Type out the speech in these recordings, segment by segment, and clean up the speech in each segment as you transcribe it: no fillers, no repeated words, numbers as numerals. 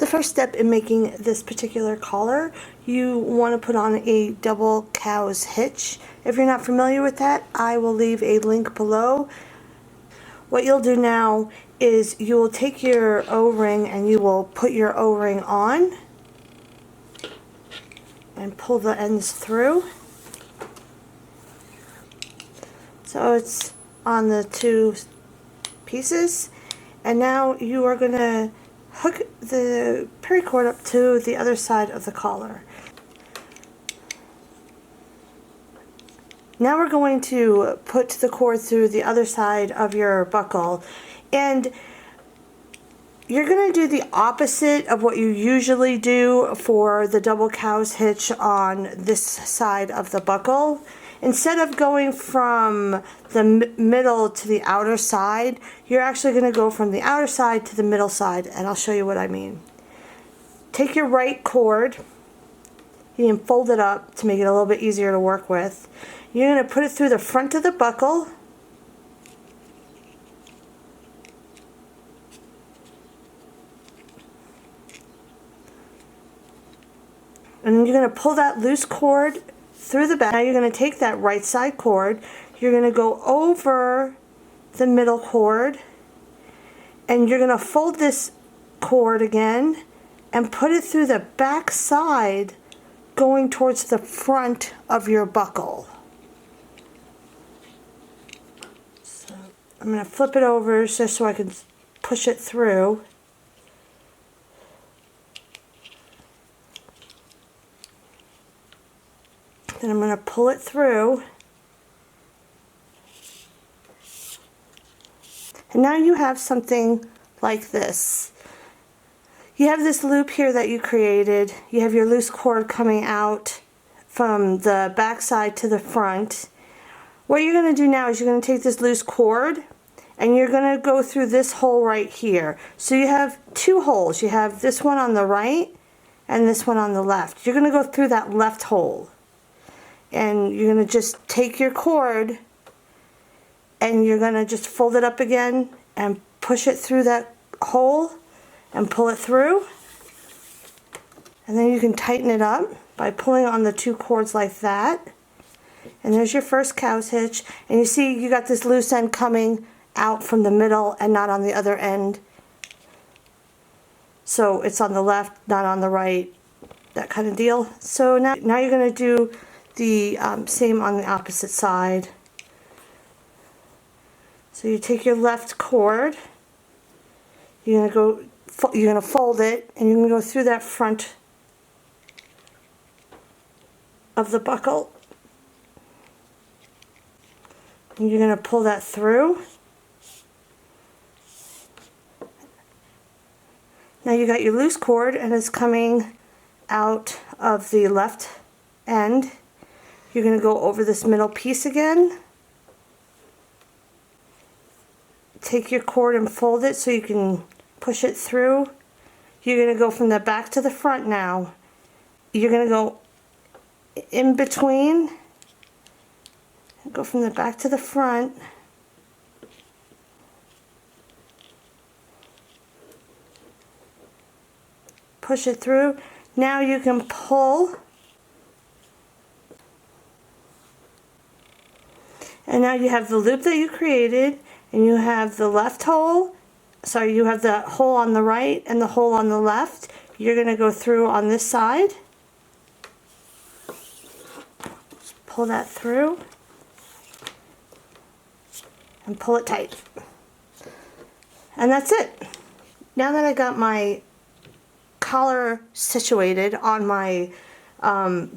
first step in making this particular collar, you want to put on a double cow's hitch. If you're not familiar with that, I will leave a link below. What you'll do now is you will take your O-ring and you will put your O-ring on and pull the ends through. So it's on the two pieces, and now you are going to hook the paracord up to the other side of the collar. Now we're going to put the cord through the other side of your buckle, and you're going to do the opposite of what you usually do for the double cow's hitch on this side of the buckle. Instead of going from the middle to the outer side, you're actually going to go from the outer side to the middle side, and I'll show you what I mean. Take your right cord, you can fold it up to make it a little bit easier to work with. You're going to put it through the front of the buckle, and you're going to pull that loose cord through the back. Now you're going to take that right side cord, you're going to go over the middle cord, and you're going to fold this cord again and put it through the back side going towards the front of your buckle. So I'm going to flip it over just so I can push it through. Then I'm going to pull it through. And now you have something like this. You have this loop here that you created. You have your loose cord coming out from the back side to the front. What you're going to do now is you're going to take this loose cord and you're going to go through this hole right here. So you have two holes. You have this one on the right and this one on the left. You're going to go through that left hole. And you're going to just take your cord and you're going to just fold it up again and push it through that hole and pull it through. And then you can tighten it up by pulling on the two cords like that. And there's your first cow's hitch. And you see you got this loose end coming out from the middle and not on the other end. So it's on the left, not on the right, that kind of deal. So now you're going to do the same on the opposite side. So you take your left cord, you're going to fold it, and you're going to go through that front of the buckle. And you're going to pull that through. Now you got your loose cord and it's coming out of the left end. You're going to go over this middle piece again. Take your cord and fold it so you can push it through. You're going to go from the back to the front now. You're going to go in between. Go from the back to the front. Push it through. Now you can pull. And now you have the loop that you created, and you have the left hole, sorry, you have the hole on the right and the hole on the left. You're going to go through on this side. Just pull that through and pull it tight. And that's it. Now that I got my collar situated on my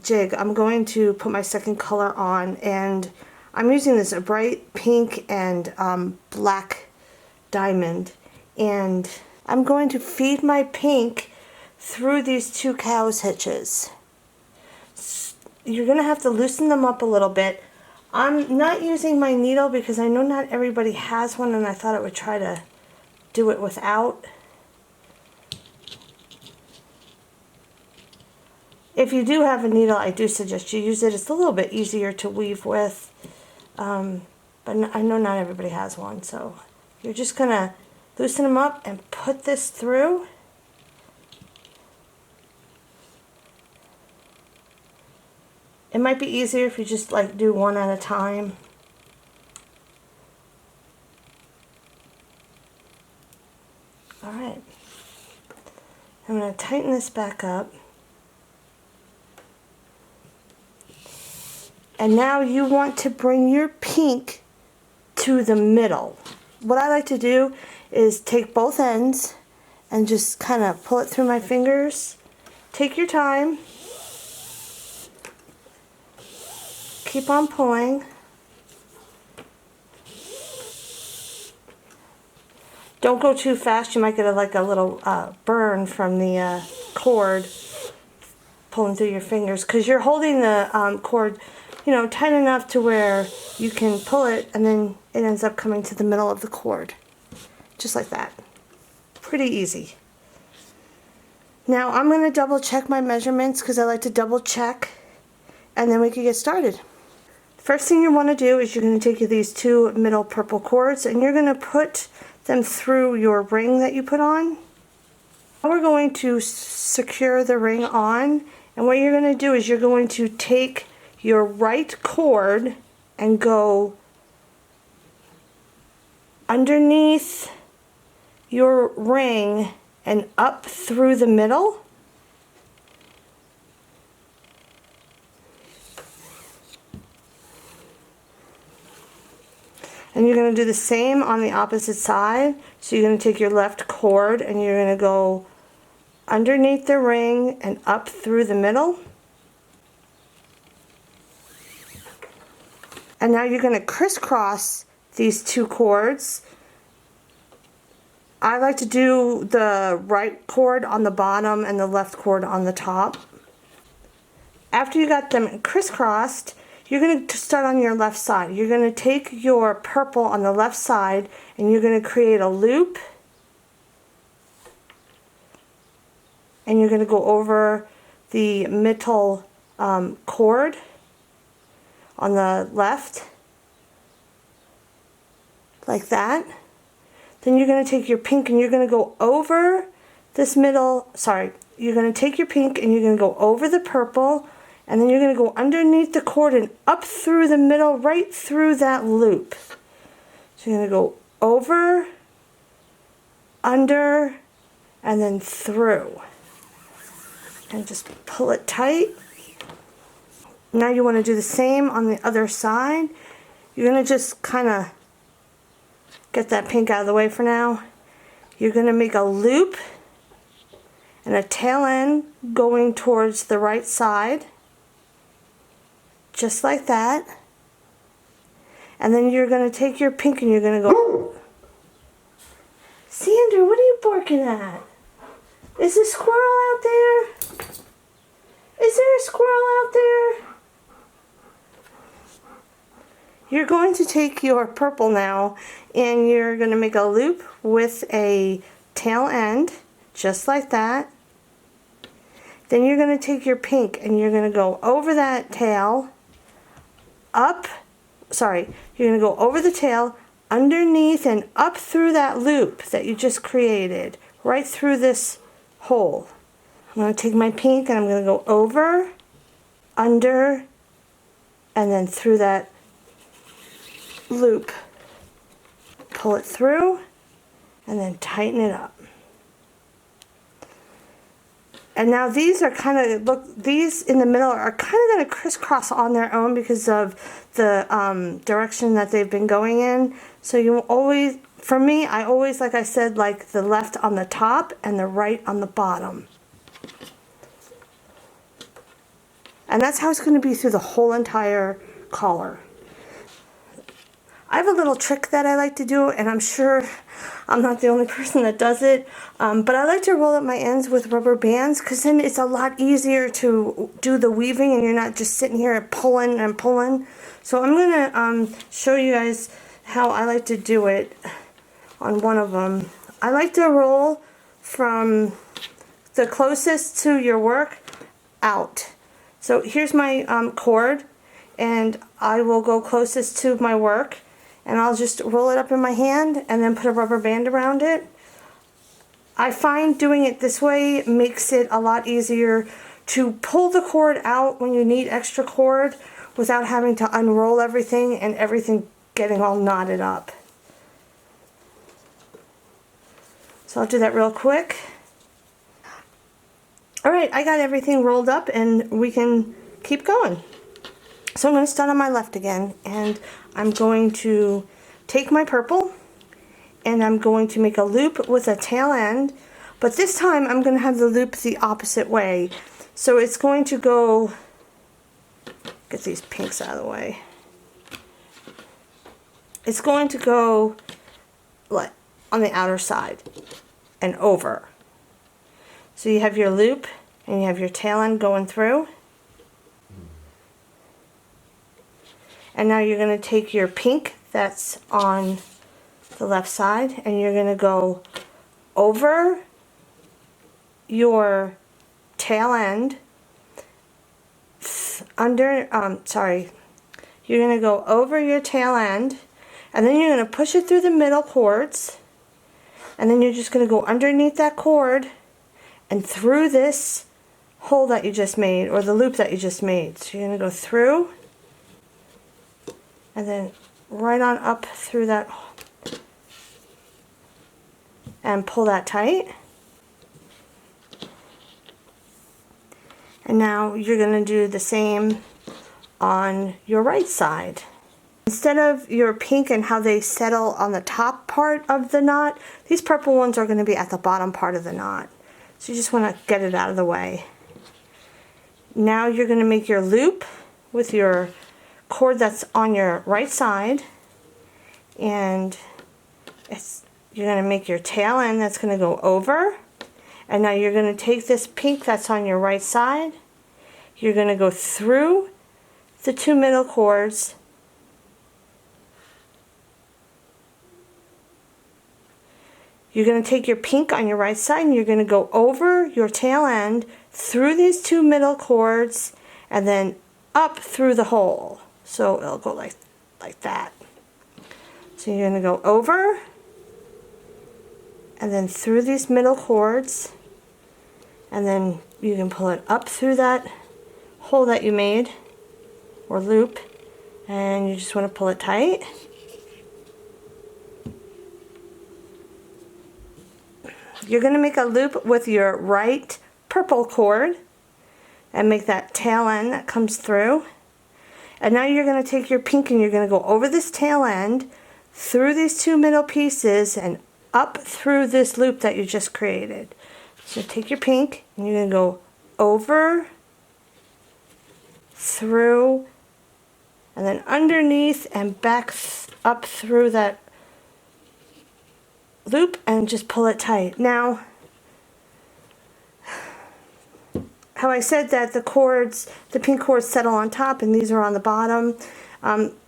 jig, I'm going to put my second color on, and I'm using this a bright pink and black diamond, and I'm going to feed my pink through these two cow's hitches. You're going to have to loosen them up a little bit. I'm not using my needle because I know not everybody has one, and I thought I would try to do it without. If you do have a needle, I do suggest you use it. It's a little bit easier to weave with. But I know not everybody has one, so you're just going to loosen them up and put this through. It might be easier if you just like do one at a time. Alright. I'm going to tighten this back up. And now you want to bring your pink to the middle. What I like to do is take both ends and just kind of pull it through my fingers. Take your time. Keep on pulling. Don't go too fast. You might get like a little burn from the cord pulling through your fingers, because you're holding the cord, you know, tight enough to where you can pull it and then it ends up coming to the middle of the cord. Just like that. Pretty easy. Now I'm going to double check my measurements because I like to double check, and then we can get started. First thing you want to do is you're going to take these two middle purple cords and you're going to put them through your ring that you put on. Now we're going to secure the ring on, and what you're going to do is you're going to take your right cord and go underneath your ring and up through the middle. And you're going to do the same on the opposite side. So you're going to take your left cord and you're going to go underneath the ring and up through the middle. And now you're going to crisscross these two cords. I like to do the right cord on the bottom and the left cord on the top. After you got them crisscrossed, you're going to start on your left side. You're going to take your purple on the left side and you're going to create a loop. And you're going to go over the middle cord on the left, like that. Then you're going to take your pink and you're going to go over this middle, you're going to take your pink and you're going to go over the purple, and then you're going to go underneath the cord and up through the middle, right through that loop. So you're going to go over, under, and then through. And just pull it tight. Now you want to do the same on the other side. You're going to just kind of get that pink out of the way for now. You're going to make a loop and a tail end going towards the right side. Just like that. And then you're going to take your pink and you're going to go... Sandra, what are you barking at? Is a squirrel out there? Is there a squirrel out there? You're going to take your purple now and you're going to make a loop with a tail end, just like that. Then you're going to take your pink and you're going to go over that tail, you're going to go over the tail, underneath and up through that loop that you just created, right through this hole. I'm going to take my pink and I'm going to go over, under, and then through that loop. Pull it through and then tighten it up. And now these are kind of, these in the middle are kind of going to crisscross on their own because of the direction that they've been going in. So you always, for me, I always, like I said, like the left on the top and the right on the bottom. And that's how it's going to be through the whole entire collar. I have a little trick that I like to do, and I'm sure I'm not the only person that does it, but I like to roll up my ends with rubber bands because then it's a lot easier to do the weaving and you're not just sitting here pulling and pulling. So I'm going to show you guys how I like to do it on one of them. I like to roll from the closest to your work out. So here's my cord, and I will go closest to my work. And I'll just roll it up in my hand and then put a rubber band around it. I find doing it this way makes it a lot easier to pull the cord out when you need extra cord without having to unroll everything and everything getting all knotted up. So I'll do that real quick. Alright, I got everything rolled up and we can keep going. So I'm going to start on my left again, and I'm going to take my purple and I'm going to make a loop with a tail end, but this time I'm going to have the loop the opposite way. So it's going to go, get these pinks out of the way. It's going to go like on the outer side and over. So you have your loop and you have your tail end going through. And now you're going to take your pink that's on the left side and you're going to go over your tail end, you're going to go over your tail end, and then you're going to push it through the middle cords, and then you're just going to go underneath that cord and through this hole that you just made, or the loop that you just made. So you're going to go through and then right on up through that and pull that tight. And now you're going to do the same on your right side. Instead of your pink and how they settle on the top part of the knot, these purple ones are going to be at the bottom part of the knot. So you just want to get it out of the way. Now you're going to make your loop with your cord that's on your right side, and you're going to make your tail end that's going to go over. And now you're going to take this pink that's on your right side, you're going to go through the two middle cords, you're going to take your pink on your right side and you're going to go over your tail end through these two middle cords and then up through the hole. So it'll go like that. So you're going to go over and then through these middle cords, and then you can pull it up through that hole that you made, or loop, and you just want to pull it tight. You're going to make a loop with your right purple cord and make that tail end that comes through. And now you're going to take your pink and you're going to go over this tail end, through these two middle pieces, and up through this loop that you just created. So take your pink and you're going to go over, through, and then underneath and back up through that loop and just pull it tight. Now, how I said that the cords, the pink cords settle on top and these are on the bottom,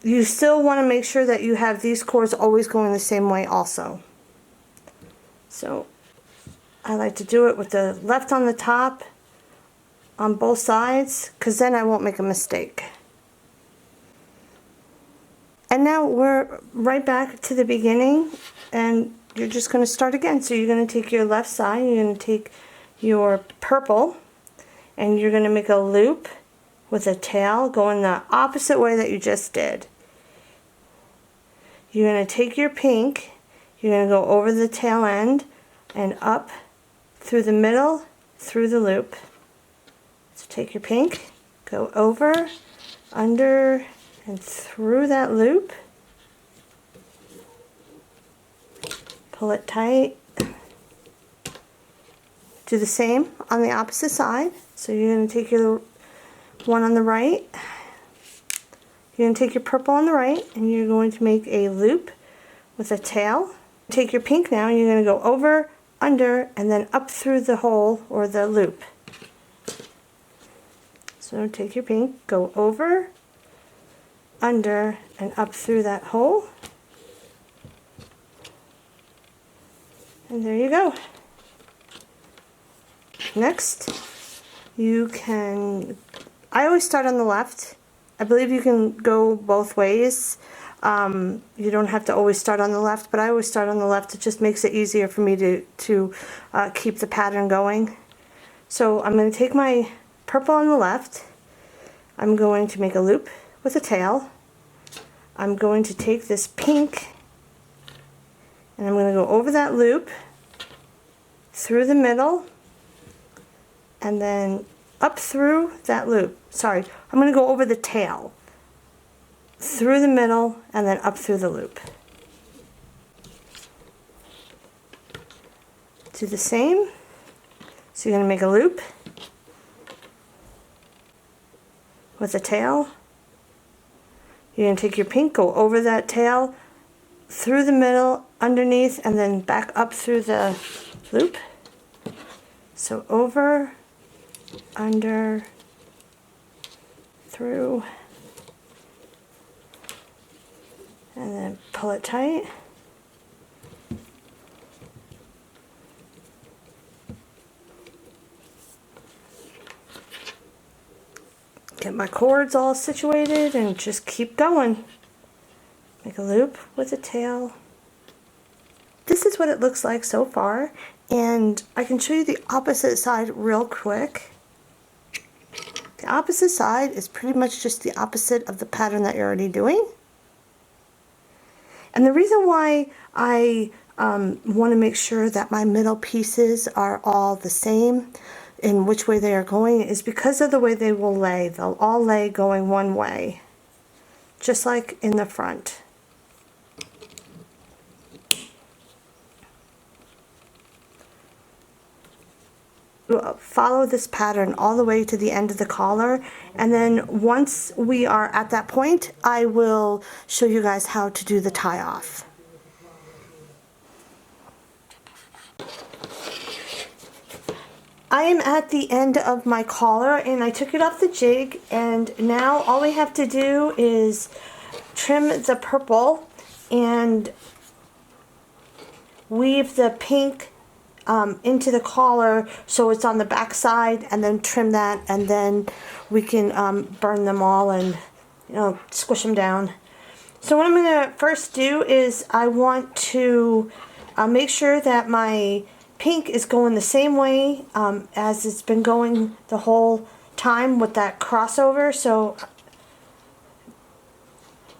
you still want to make sure that you have these cords always going the same way also. So I like to do it with the left on the top on both sides, because then I won't make a mistake. And now we're right back to the beginning, and you're just going to start again. So you're going to take your left side, you're going to take your purple, and you're going to make a loop with a tail going the opposite way that you just did. You're going to take your pink, you're going to go over the tail end and up through the middle, through the loop. So take your pink, go over, under, and through that loop. Pull it tight. Do the same on the opposite side. So you're going to take your one on the right. You're going to take your purple on the right and you're going to make a loop with a tail. Take your pink now and you're going to go over, under, and then up through the hole or the loop. So take your pink, go over, under, and up through that hole. And there you go. Next, you can, I always start on the left. I believe you can go both ways. You don't have to always start on the left, but I always start on the left. It just makes it easier for me to keep the pattern going. So I'm going to take my purple on the left. I'm going to make a loop with a tail. I'm going to take this pink and I'm going to go over that loop, through the middle, and then up through that loop. Sorry, I'm going to go over the tail, through the middle, and then up through the loop. Do the same. So you're going to make a loop with a tail. You're going to take your pink, go over that tail, through the middle, underneath, and then back up through the loop. So over, under, through, and then pull it tight. Get my cords all situated and just keep going. Make a loop with a tail. This is what it looks like so far, and I can show you the opposite side real quick. The opposite side is pretty much just the opposite of the pattern that you're already doing. And the reason why I want to make sure that my middle pieces are all the same in which way they are going is because of the way they will lay. They'll all lay going one way, just like in the front. Follow this pattern all the way to the end of the collar, and then once we are at that point, I will show you guys how to do the tie off. I am at the end of my collar and I took it off the jig, and now all we have to do is trim the purple and weave the pink into the collar so it's on the back side, and then trim that, and then we can burn them all and, you know, squish them down. So what I'm going to first do is I want to make sure that my pink is going the same way as it's been going the whole time with that crossover. So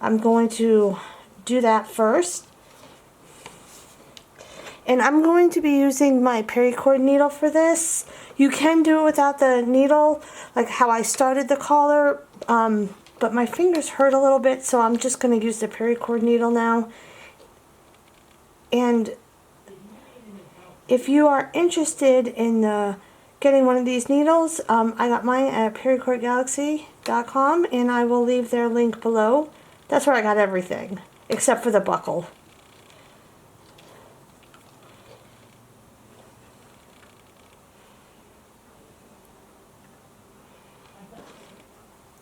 I'm going to do that first. And I'm going to be using my Paracord needle for this. You can do it without the needle, like how I started the collar, but my fingers hurt a little bit, so I'm just going to use the Paracord needle now. And if you are interested in getting one of these needles, I got mine at paracordgalaxy.com, and I will leave their link below. That's where I got everything, except for the buckle.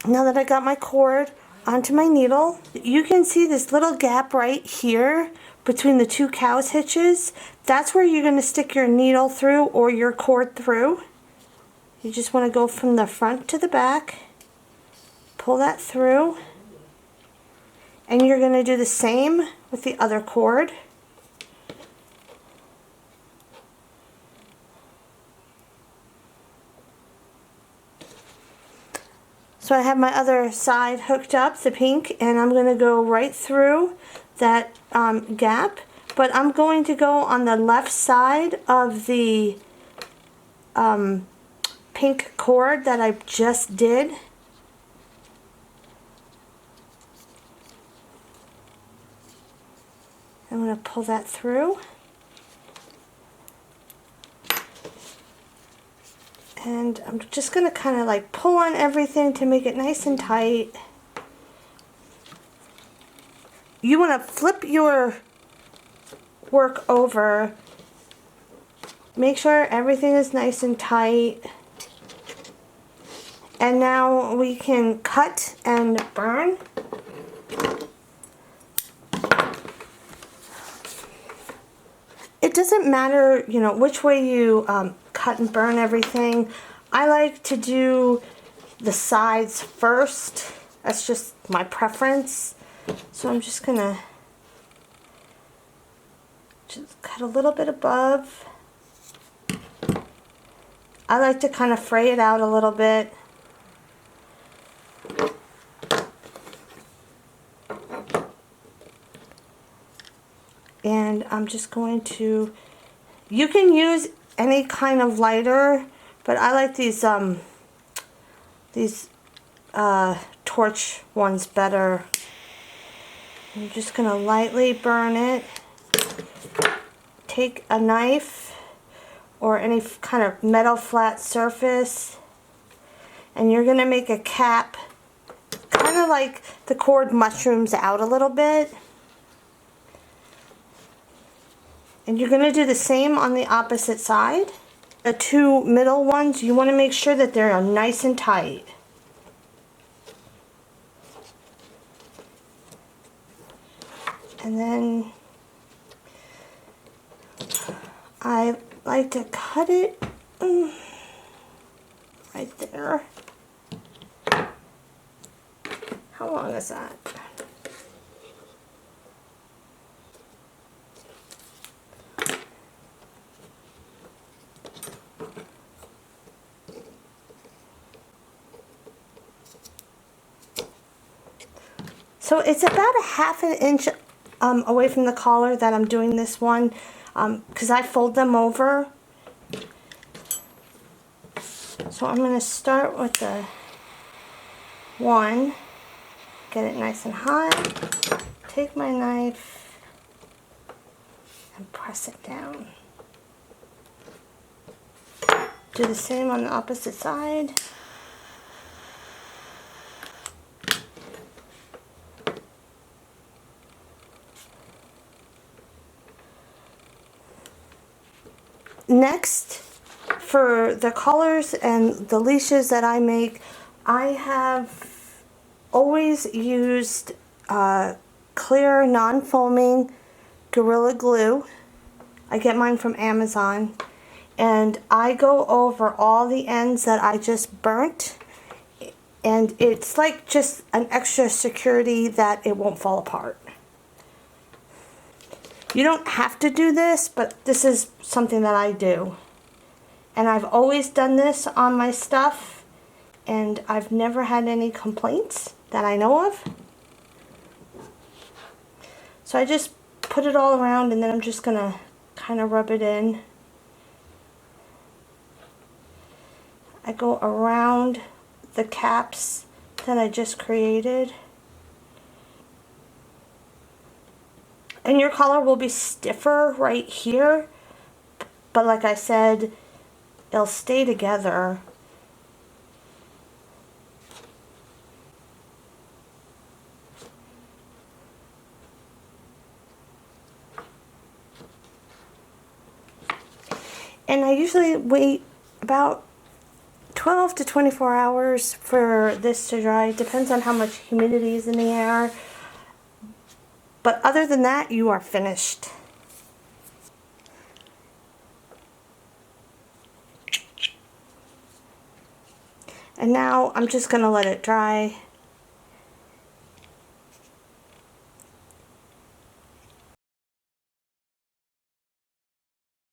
Now that I got my cord onto my needle, you can see this little gap right here between the two cow's hitches. That's where you're going to stick your needle through or your cord through. You just want to go from the front to the back, pull that through, and you're going to do the same with the other cord. So I have my other side hooked up, the pink, and I'm going to go right through that gap, but I'm going to go on the left side of the pink cord that I just did. I'm going to pull that through. And I'm just going to kind of like pull on everything to make it nice and tight. You want to flip your work over. Make sure everything is nice and tight. And now we can cut and burn. It doesn't matter, you know, which way you cut and burn everything. I like to do the sides first. That's just my preference. So I'm just gonna just cut a little bit above. I like to kind of fray it out a little bit. And I'm just going to, you can use any kind of lighter, but I like these torch ones better. I'm just going to lightly burn it. Take a knife or any kind of metal flat surface, and you're going to make a cap, kind of like the cord mushrooms out a little bit. And you're going to do the same on the opposite side. The two middle ones, you want to make sure that they're nice and tight. And then I like to cut it right there. How long is that? So it's about a ½ inch away from the collar that I'm doing this one, because I fold them over. So I'm going to start with the one, get it nice and hot, take my knife and press it down. Do the same on the opposite side. Next, for the collars and the leashes that I make, I have always used clear non-foaming Gorilla Glue. I get mine from Amazon, and I go over all the ends that I just burnt, and it's like just an extra security that it won't fall apart. You don't have to do this, but this is something that I do. And I've always done this on my stuff, and I've never had any complaints that I know of. So I just put it all around, and then I'm just going to kind of rub it in. I go around the caps that I just created. And your collar will be stiffer right here, but like I said, it'll stay together. And I usually wait about 12 to 24 hours for this to dry. It depends on how much humidity is in the air. But other than that, you are finished. And now I'm just going to let it dry.